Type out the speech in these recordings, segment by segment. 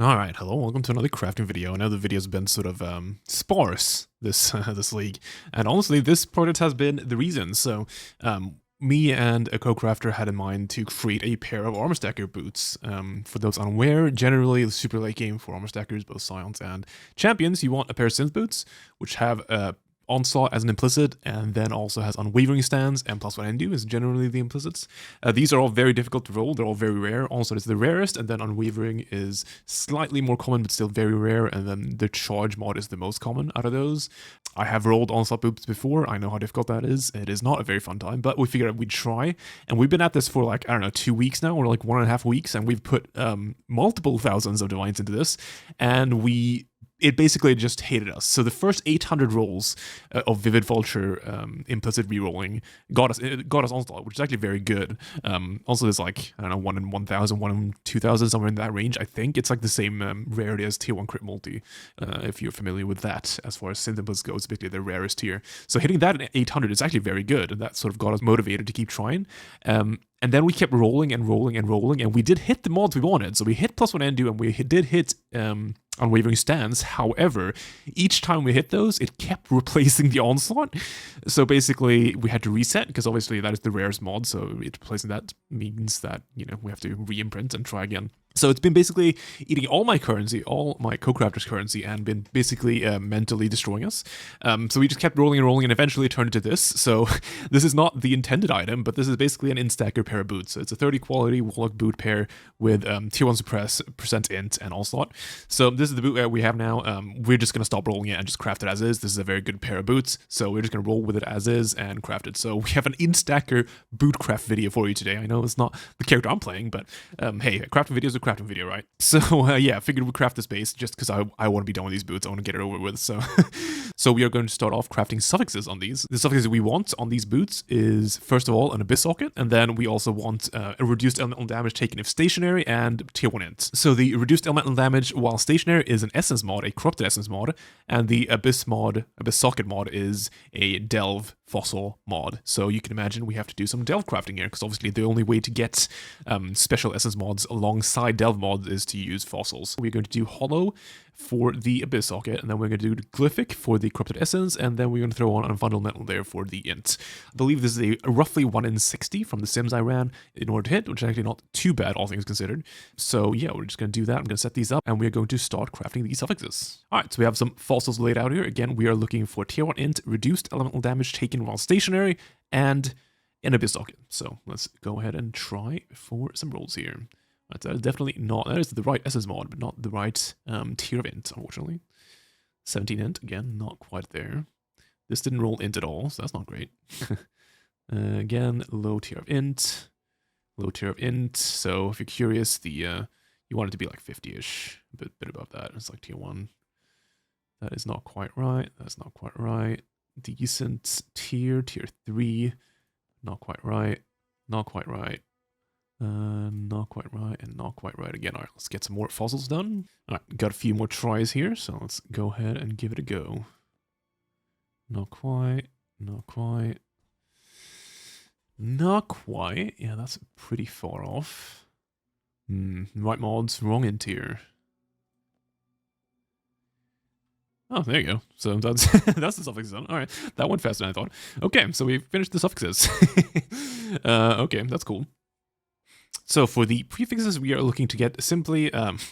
Alright, hello, welcome to another crafting video. I know the video's been sort of sparse this this league, and honestly this project has been the reason. So me and a co-crafter had in mind to create a pair of armor stacker boots. For those unaware, generally the super late game for armor stackers, both scions and champions, you want a pair of synth boots, which have Onslaught as an implicit, and then also has Unwavering Stance, and +1 Endu is generally the implicits. These are all very difficult to roll, they're all very rare. Onslaught is the rarest, and then Unwavering is slightly more common, but still very rare, and then the Charge mod is the most common out of those. I have rolled Onslaught boots before, I know how difficult that is. It is not a very fun time, but we figured out we'd try, and we've been at this for like, I don't know, 2 weeks now, or like 1.5 weeks, and we've put multiple thousands of divines into this, and it basically just hated us. So the first 800 rolls of Vivid Vulture implicit rerolling got us Onslaught, which is actually very good. Also, there's like, I don't know, 1 in 1,000, 1 in 2,000, somewhere in that range, I think. It's like the same rarity as tier 1 crit multi, if you're familiar with that. As far as synth implicits goes, it's basically the rarest tier. So hitting that at 800 is actually very good, and that sort of got us motivated to keep trying. And then we kept rolling and rolling and rolling, and we did hit the mods we wanted. So we hit +1 Endu, and we did hit Unwavering Stance. However, each time we hit those, it kept replacing the Onslaught. So basically, we had to reset, because obviously that is the rarest mod, so replacing that means that, you know, we have to re-imprint and try again. So it's been basically eating all my currency, all my co-crafter's currency, and been basically mentally destroying us. So we just kept rolling and rolling, and eventually turned into this. So this is not the intended item, but this is basically an in-stacker pair of boots. So it's a 30 quality Warlock boot pair with tier 1 suppress, % int, and Onslaught. So this is the boot we have now. We're just going to stop rolling it and just craft it as is. This is a very good pair of boots, so we're just going to roll with it as is and craft it. So we have an in-stacker boot craft video for you today. I know it's not the character I'm playing, but hey, a crafting video is a crafting video, right? So yeah, I figured we'd craft this base just because I want to be done with these boots. I want to get it over with. So so we are going to start off crafting suffixes on these. The suffixes we want on these boots is, first of all, an Abyss Socket, and then we also want a reduced elemental damage taken if stationary and tier 1 int. So the reduced elemental damage while stationary is an Essence mod, a corrupted Essence mod, and the Abyss Socket mod is a Delve fossil mod. So you can imagine we have to do some Delve crafting here, because obviously the only way to get special Essence mods alongside Delve mods is to use fossils. We're going to do Hollow for the Abyss Socket, and then we're going to do Glyphic for the Corrupted Essence, and then we're going to throw on a Fundamental there for the Int. I believe this is a roughly 1 in 60 from the sims I ran in order to hit, which is actually not too bad, all things considered. So yeah, we're just going to do that. I'm going to set these up, and we're going to start crafting these suffixes. Alright, so we have some fossils laid out here. Again, we are looking for tier 1 Int, reduced elemental damage taken while stationary, and an Abyss Socket. So let's go ahead and try for some rolls here. That is definitely not, that is the right SS mod, but not the right tier of int, unfortunately. 17 int, again, not quite there. This didn't roll int at all, so that's not great. Again, low tier of int, low tier of int. So if you're curious, you want it to be like 50-ish, a bit above that. It's like tier 1. That is not quite right. That's not quite right. Decent tier 3. Not quite right. Not quite right. Not quite right, and not quite right again. Alright, let's get some more fossils done. Alright, got a few more tries here, so let's go ahead and give it a go. Not quite, not quite. Not quite. Yeah, that's pretty far off. Right mods, wrong int here. Oh, there you go. So that's that's the suffixes done. Alright, that went faster than I thought. Okay, so we finished the suffixes. Okay, that's cool. So for the prefixes, we are looking to get simply, this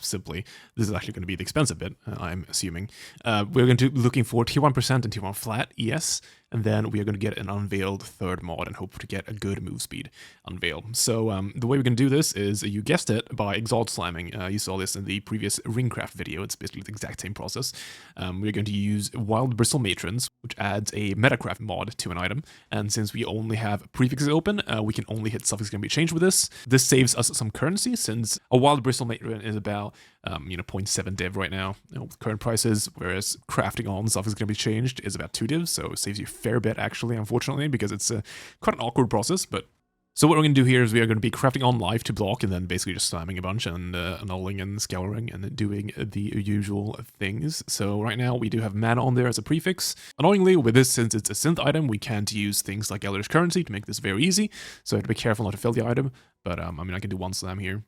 is actually going to be the expensive bit, I'm assuming. We're going to be looking for tier 1% and tier 1 flat, ES, and then we are going to get an unveiled third mod and hope to get a good move speed unveil. So the way we're going to do this is, you guessed it, by exalt slamming. You saw this in the previous Ringcraft video. It's basically the exact same process. We're going to use Wild Bristle Matrons, which adds a Metacraft mod to an item. And since we only have prefixes open, we can only hit suffix can be changed with this. This saves us some currency, since a Wild Bristle Matron is about 0.7 div right now with current prices, whereas crafting on suffix can be changed is about 2 divs, so it saves you a fair bit actually, unfortunately, because it's quite an awkward process. But so what we're going to do here is we are going to be crafting on live to block, and then basically just spamming a bunch and annulling and scouring and doing the usual things. So right now we do have mana on there as a prefix. Annoyingly, with this, since it's a synth item, we can't use things like Eldritch Currency to make this very easy, so I have to be careful not to fill the item. But I mean, I can do one slam here.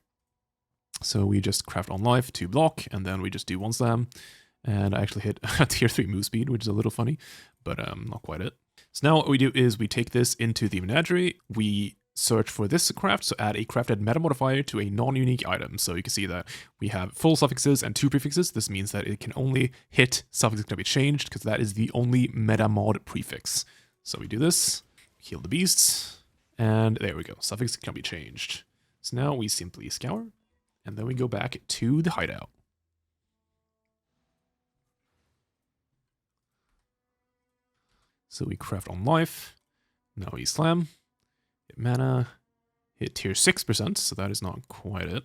So we just craft on life to block, and then we just do one slam. And I actually hit a tier 3 move speed, which is a little funny, but not quite it. So now what we do is we take this into the menagerie, we search for this craft, so add a crafted meta modifier to a non-unique item. So you can see that we have full suffixes and 2 prefixes. This means that it can only hit suffixes that can be changed, because that is the only meta mod prefix. So we do this, heal the beasts, and there we go, suffix can be changed. So now we simply scour, and then we go back to the hideout. So we craft on life, now we slam, hit mana, hit tier 6%, so that is not quite it.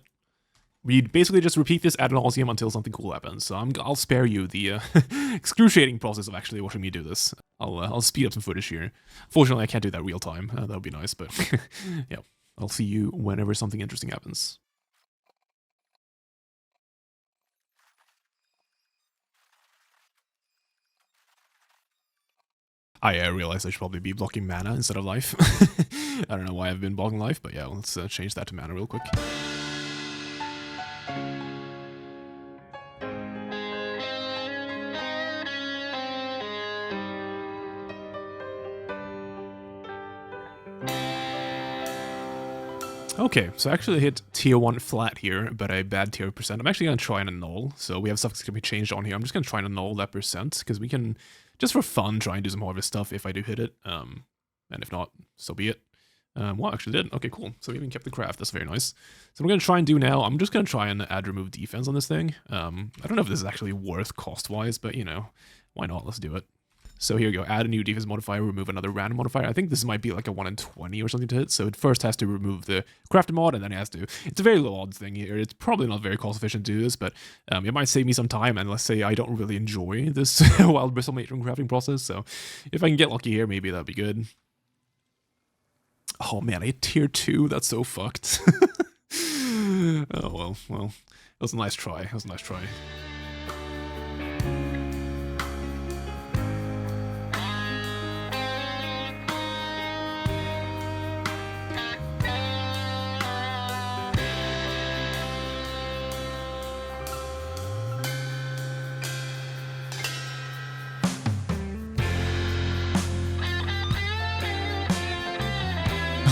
We basically just repeat this ad nauseum until something cool happens, so I'll spare you the excruciating process of actually watching me do this. I'll speed up some footage here. Fortunately, I can't do that real time, that would be nice, but yeah, I'll see you whenever something interesting happens. I realized I should probably be blocking mana instead of life. I don't know why I've been blocking life, but yeah, let's change that to mana real quick. Okay, so I actually hit tier 1 flat here, but a bad tier percent. I'm actually going to try and annul. So we have stuff that's going to be changed on here. I'm just going to try and annul that percent, because we can, just for fun, try and do some harvest stuff if I do hit it. And if not, so be it. Well, I actually did. Okay, cool. So we even kept the craft. That's very nice. So what I'm going to try and do now, I'm just going to try and add remove defense on this thing. I don't know if this is actually worth cost-wise, but, you know, why not? Let's do it. So here we go, add a new defense modifier, remove another random modifier. I think this might be like a 1 in 20 or something to hit. So it first has to remove the crafted mod, and then it has to, it's a very low odds thing here. It's probably not very cost efficient to do this, but it might save me some time, and let's say I don't really enjoy this wild bristle matron crafting process. So if I can get lucky here, maybe that'd be good. Oh man, I hit tier 2, that's so fucked. Oh well, it was a nice try,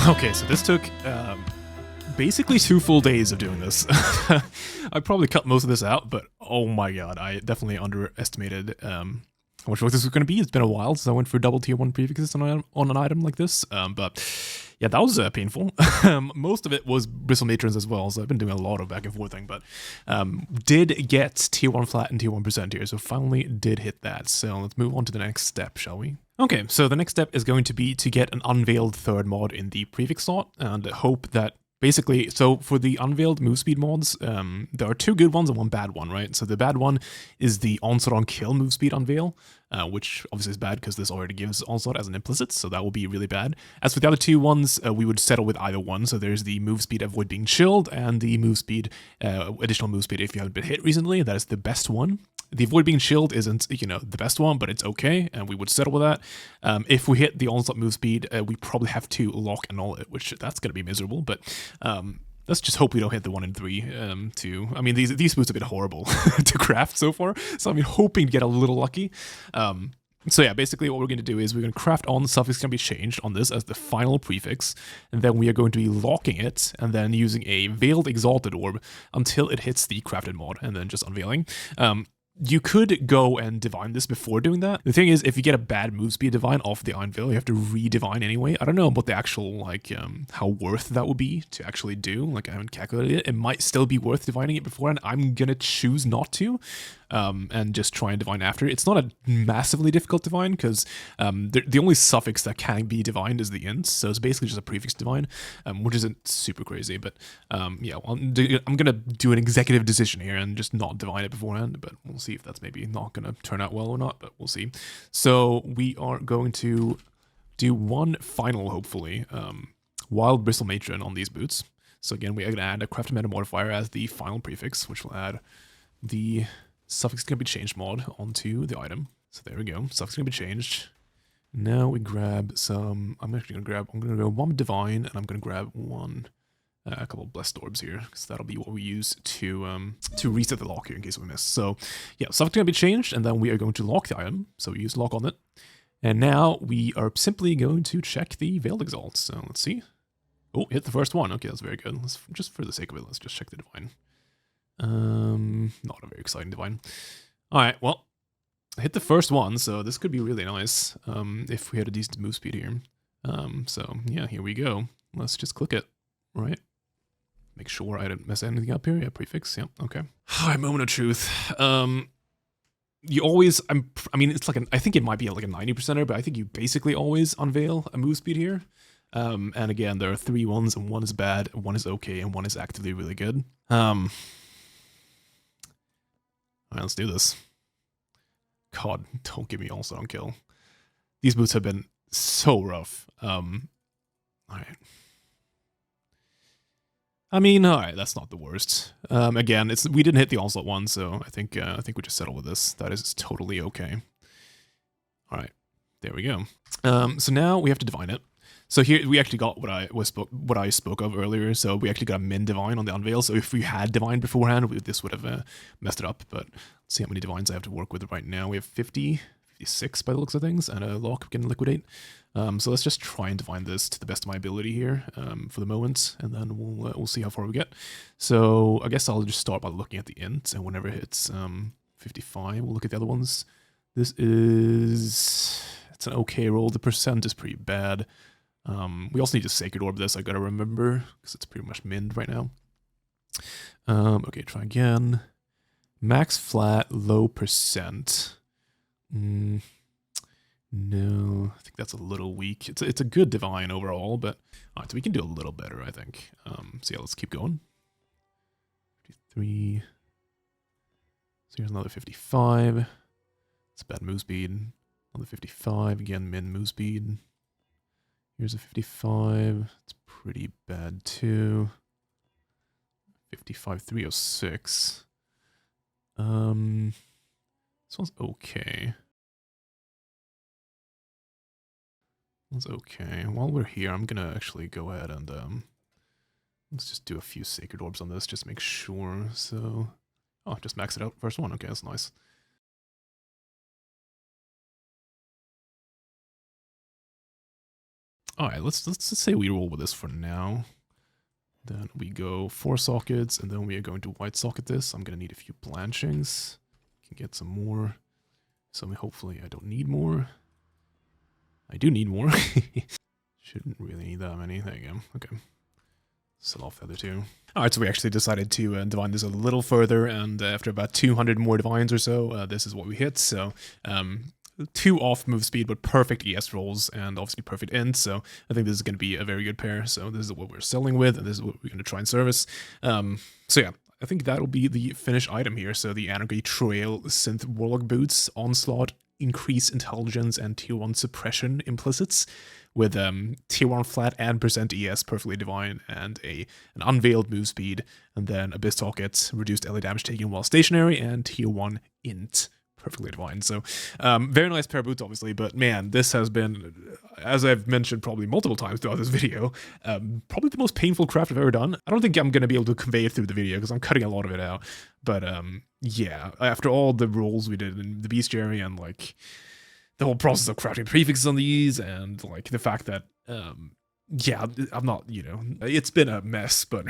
Okay, so this took basically 2 full days of doing this. I probably cut most of this out, but oh my god, I definitely underestimated how much work this was going to be. It's been a while since I went for double tier 1 prefixes on an item like this, but yeah, that was painful. Most of it was bristle matrons as well, so I've been doing a lot of back and forthing, but did get tier 1 flat and tier 1% here, so finally did hit that. So let's move on to the next step, shall we? Okay, so the next step is going to be to get an unveiled third mod in the prefix slot, and hope that basically, so for the unveiled move speed mods, there are 2 good ones and 1 bad one, right? So the bad one is the Onslaught on kill move speed unveil, which obviously is bad because this already gives Onslaught as an implicit, so that will be really bad. As for the other 2 ones, we would settle with either one. So there's the move speed avoid being chilled, and the move speed, additional move speed if you haven't been hit recently. That is the best one. The avoid being chilled isn't, you know, the best one, but it's okay, and we would settle with that. If we hit the Onslaught move speed, we probably have to lock annul it, which that's going to be miserable, but let's just hope we don't hit the 1 in 3 too. I mean, these boots have been horrible to craft so far, so I'm hoping to get a little lucky. So yeah, basically what we're going to do is we're going to craft on the suffix can be changed on this as the final prefix, and then we are going to be locking it, and then using a veiled exalted orb until it hits the crafted mod, and then just unveiling. You could go and divine this before doing that. The thing is, if you get a bad move speed divine off the unveil, you have to re-divine anyway. I don't know what the actual, like, how worth that would be to actually do. Like, I haven't calculated it. It might still be worth divining it before, and I'm gonna choose not to, and just try and divine after. It's not a massively difficult divine, because the only suffix that can be divined is the int, so it's basically just a prefix divine, which isn't super crazy, but yeah, well, I'm gonna do an executive decision here and just not divine it beforehand, but we'll see if that's maybe not gonna turn out well or not, but we'll see. So we are going to do one final, hopefully, wild bristle matron on these boots. So again, we are gonna add a crafted meta modifier as the final prefix, which will add the suffix can be changed mod onto the item. So there we go, suffix can be changed. Now we grab some, I'm gonna go 1 divine, and I'm gonna grab 1 a couple of blessed orbs here, because that'll be what we use to reset the lock here in case we miss. So yeah, something's gonna be changed, and then we are going to lock the item. So we use lock on it, and now we are simply going to check the Veiled Exalt. So let's see. Oh, hit the first one. Okay, that's very good. Let's, just for the sake of it, let's just check the divine. Not a very exciting divine. All right, well, I hit the first one, so this could be really nice if we had a decent move speed here. So yeah, here we go. Let's just click it, right? Make sure I didn't mess anything up here. Yeah, prefix. Yep. Okay. All right, moment of truth. You always, I mean, it's like I think it might be like a 90%er, but I think you basically always unveil a move speed here. And again, there are 3 ones, and 1 is bad, 1 is okay, and 1 is actively really good. All right, let's do this. God, don't give me also on kill. These boots have been so rough. All right. I mean, all right, that's not the worst. Again, we didn't hit the Onslaught one, so I think we just settle with this. That is totally okay. All right, there we go. So now we have to divine it. So here we actually got what I spoke of earlier. So we actually got a min divine on the unveil. So if we had divine beforehand, this would have messed it up. But let's see how many divines I have to work with right now. We have 50, 56 by the looks of things, and a lock we can liquidate. So let's just try and divine this to the best of my ability here for the moment, and then we'll see how far we get. So I guess I'll just start by looking at the int, and whenever it hits 55, we'll look at the other ones. It's an okay roll. The percent is pretty bad. We also need to Sacred Orb this, I gotta remember, because it's pretty much minned right now. Okay, try again. Max flat, low percent. No, I think that's a little weak. It's a good divine overall, but alright, so we can do a little better, I think. So yeah, let's keep going. 53. So here's another 55. It's bad move speed. Another 55, again, min move speed. Here's a 55. It's pretty bad too. 55, 306. This one's okay. That's okay. While we're here, I'm gonna actually go ahead and let's just do a few Sacred Orbs on this, just make sure. So, oh, just max it out. First one. Okay, that's nice. All right, let's say we roll with this for now. Then we go 4 sockets, and then we are going to white socket this. I'm gonna need a few blanchings. Can get some more. So hopefully I don't need more. I do need more. Shouldn't really need that many. There you go. Okay. Sell off the other 2. Alright, so we actually decided to divine this a little further, and after about 200 more divines or so, this is what we hit. So, 2 off move speed, but perfect ES rolls, and obviously perfect int, so I think this is going to be a very good pair. So this is what we're selling with, and this is what we're going to try and service. So yeah, I think that'll be the finished item here. So the Anarchy Trail Synth Warlock Boots, Onslaught, Increased Intelligence, and Tier 1 Suppression implicits, with Tier 1 flat and percent ES perfectly divine, and an unveiled move speed, and then Abyss Socket, reduced LA damage taken while stationary, and Tier 1 int perfectly divine. So very nice pair of boots, obviously, but man, this has been, as I've mentioned probably multiple times throughout this video, probably the most painful craft I've ever done. I don't think I'm going to be able to convey it through the video because I'm cutting a lot of it out, but yeah, after all the rolls we did in the bestiary, and like the whole process of crafting prefixes on these, and like the fact that yeah, I'm not, you know, it's been a mess, but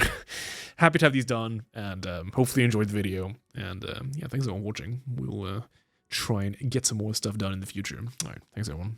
happy to have these done, and hopefully you enjoyed the video, and yeah, thanks everyone for watching. We'll try and get some more stuff done in the future. All right, thanks everyone.